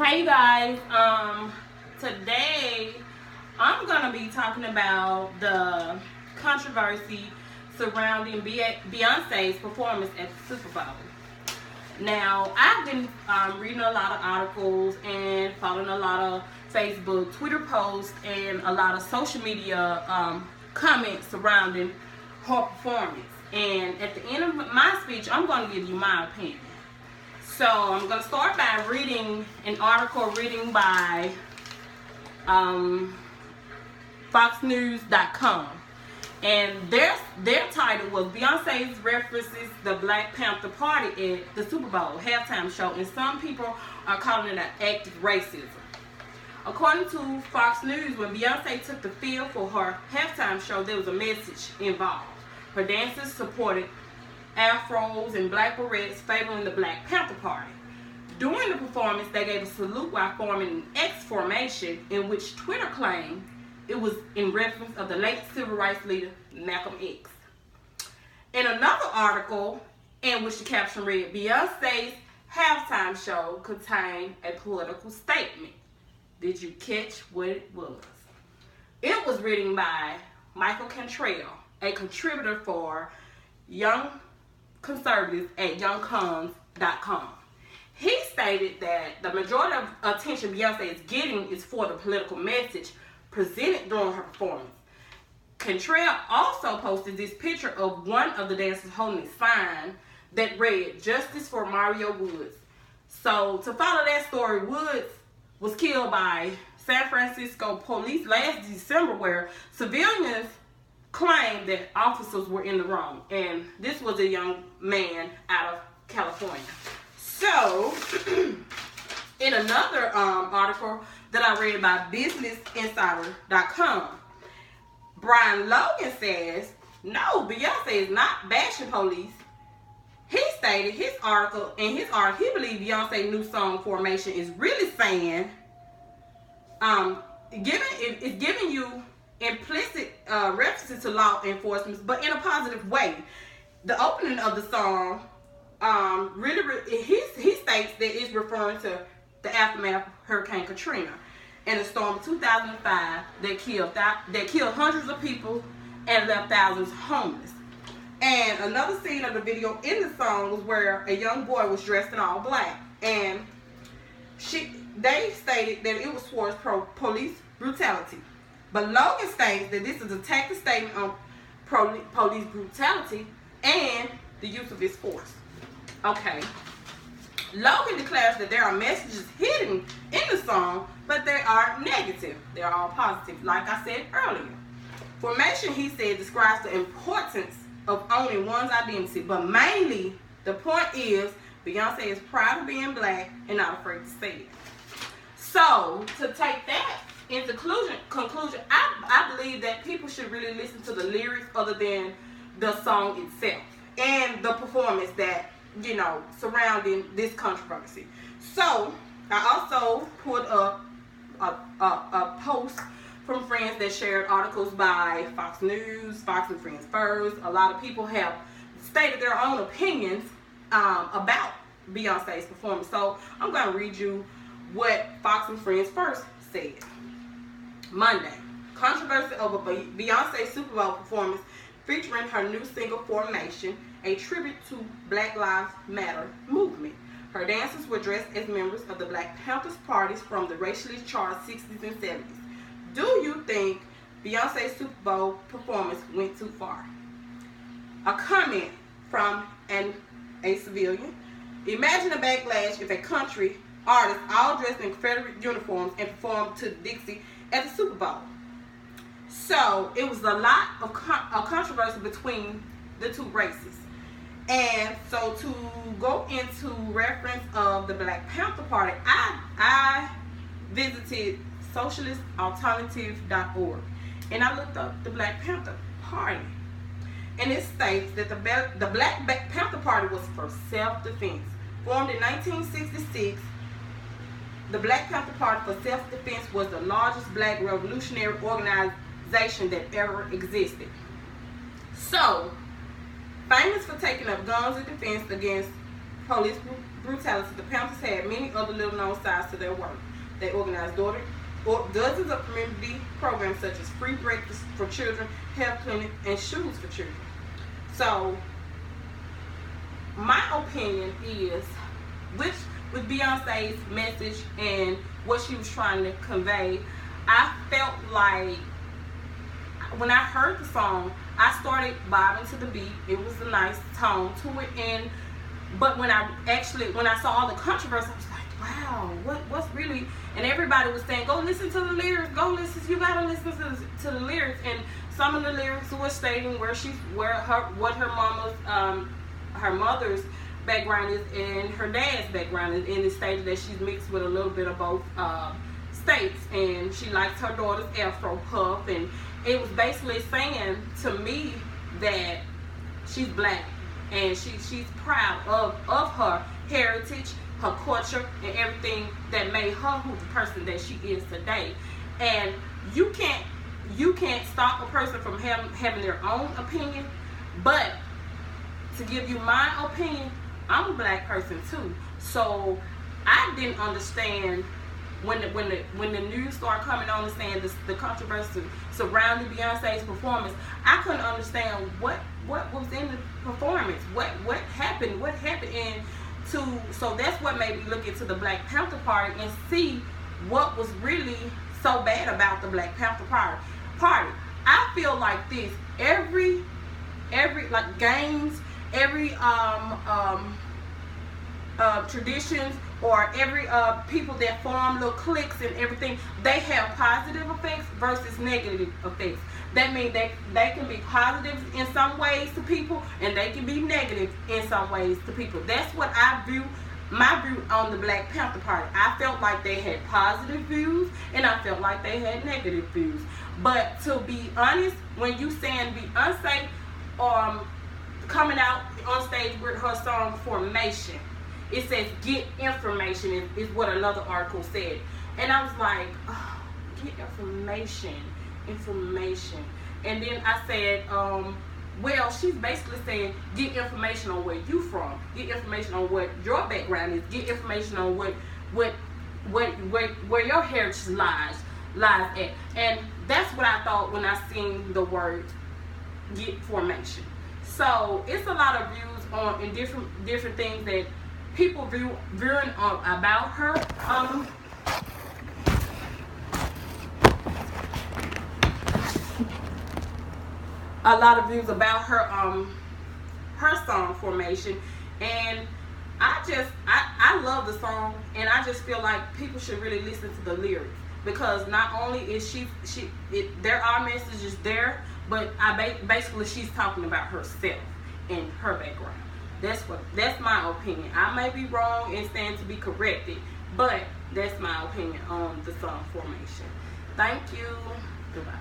Hey guys, today I'm gonna be talking about the controversy surrounding Beyonce's performance at the Super Bowl. Now, I've been reading a lot of articles and following a lot of Facebook, Twitter posts, and a lot of social media comments surrounding her performance. And at the end of my speech, I'm going to give you my opinion. So I'm going to start by reading an article written by FoxNews.com. And their title was Beyonce's references the Black Panther Party at the Super Bowl halftime show, and some people are calling it an act of racism. According to Fox News, when Beyonce took the field for her halftime show, there was a message involved. Her dancers supported afros and black barrettes, favoring the Black Panther Party. During the performance, they gave a salute while forming an X formation, in which Twitter claimed it was in reference of the late civil rights leader Malcolm X. In another article, in which the caption read, Beyonce's halftime show contained a political statement. Did you catch what it was? It was written by Michael Cantrell, a contributor for Young Conservatives at YoungCons.com. He stated that the majority of attention Beyonce is getting is for the political message presented during her performance. Cantrell also posted this picture of one of the dancers holding a sign that read, Justice for Mario Woods. So, to follow that story, Woods was killed by San Francisco police last December, where civilians claimed that officers were in the wrong. And this was a young man out of California. So, in another article that I read by BusinessInsider.com, Brian Logan says, no, Beyonce is not bashing police. He stated he believed Beyonce's new song Formation is really saying, it's giving you implicit references to law enforcement, but in a positive way. The opening of the song, he states that it's referring to the aftermath of Hurricane Katrina and the storm of 2005 that killed hundreds of people and left thousands homeless. And another scene of the video in the song was where a young boy was dressed in all black, and they stated that it was towards police brutality. But Logan states that this is a tactic statement on police brutality and the use of its force. Okay. Logan declares that there are messages hidden in the song, but they are negative. They're all positive, like I said earlier. Formation, he said, describes the importance of owning one's identity, but mainly the point is Beyonce is proud of being black and not afraid to say it. So, to take that into conclusion, I believe that people should really listen to the lyrics other than the song itself and the performance that, surrounding this controversy. So, I also put a post from friends that shared articles by Fox News, Fox and Friends First. A lot of people have stated their own opinions about Beyonce's performance. So, I'm going to read you what Fox and Friends First said. Monday, controversy over Beyonce's Super Bowl performance featuring her new single Formation, a tribute to Black Lives Matter movement. Her dancers were dressed as members of the Black Panther parties from the racially charged 60s and 70s. Do you think Beyonce's Super Bowl performance went too far? A comment from a civilian. Imagine a backlash if a country artist all dressed in Confederate uniforms and performed to Dixie at the Super Bowl. So it was a lot of controversy between the two races. And so to go into reference of the Black Panther Party, I visited socialistalternative.org and I looked up the Black Panther Party. And it states that the Black Panther Party was for self-defense. Formed in 1966, the Black Panther Party for Self-Defense was the largest black revolutionary organization that ever existed. So, famous for taking up guns in defense against police brutality, the Panthers had many other little known sides to their work. They organized dozens of community programs such as free breakfast for children, health clinic, and shoes for children. So, my opinion is, with Beyonce's message and what she was trying to convey, I felt like when I heard the song, I started bobbing to the beat. It was a nice tone to it, but when I saw all the controversy, I was like, wow, what's really? And everybody was saying, go listen to the lyrics, you gotta listen to the lyrics. And some of the lyrics were stating what her mother's background is and her dad's background is, and it stated that she's mixed with a little bit of both states, and she likes her daughter's afro puff, and it was basically saying to me that she's black and she's proud of her heritage, her culture, and everything that made her who the person that she is today. And you can't stop a person from having their own opinion, but to give you my opinion, I'm a black person too. So I didn't understand when the news started coming on and saying the controversy surrounding Beyonce's performance. I couldn't understand what was in the performance, what happened, and so that's what made me look into the Black Panther Party and see what was really so bad about the Black Panther Party. I feel like this every like games, every traditions, or every people that form little cliques and everything, they have positive effects versus negative effects. That means they can be positive in some ways to people, and they can be negative in some ways to people. That's what I view, my view on the Black Panther Party. I felt like they had positive views, and I felt like they had negative views. But to be honest, when you saying Beyonce coming out on stage with her song Formation, it says get information is what another article said. And I was like, oh, get information. And then I said, well, she's basically saying get information on where you from, get information on what your background is, get information on where your heritage lies at. And that's what I thought when I seen the word get formation. So it's a lot of views on in different things that people viewing about her. A lot of views about her song Formation, and I love the song, and I just feel like people should really listen to the lyrics, because not only is there are messages there, but basically she's talking about herself and her background. That's my opinion. I may be wrong and stand to be corrected, but that's my opinion on the song Formation. Thank you. Goodbye.